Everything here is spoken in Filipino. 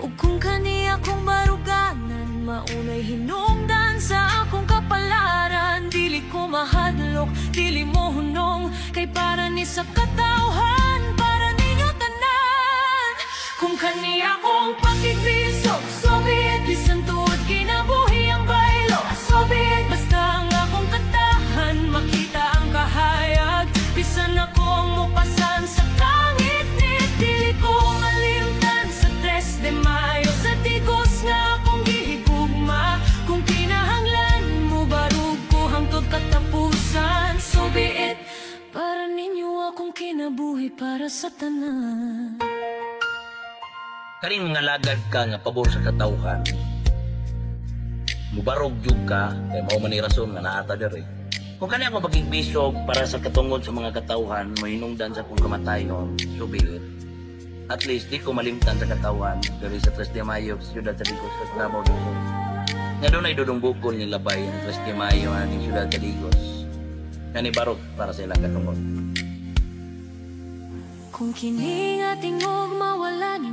Ug kung kani akong baruganan, maunay hinungdan sa akong kapalaran. Dili ko mahadlok, dili mo hunong, kay para ni sa katawhan, para ninyo tanan. Kung kani akong pakikrisok, so be it, bisan tuod kinabuhi ang baylo. So be it, basta ang akong katahan, makita ang kahayag, bisan akong mupasan sa kangit-nit. Dili ko malimtan sa 3 de Mayo, sa tigos nga akong gihigugma. Kung kinahanglan mo, barug ko hangtod katapusan. So be it, para ninyo akong kinabuhi, para sa tanan. Kaning mga lagad ka nga pabor sa katawhan, mubarog jud ka, kay mao man ni rason nga naata diri. Kung kani ako pagigbisog para sa katungod sa mga katawhan, mahinungdan sa kung kamatayon, so be it. At least di ko malimtan sa katawhan diri sa 3 de Mayo sa siyudad sa Digos sa Davao del Sur. Nga doon ay dudong bukol ni labay ang 3 de Mayo aning siyudad sa Digos. Kani barog para sa ilang katungod. Kung kini nga tingog mawala ni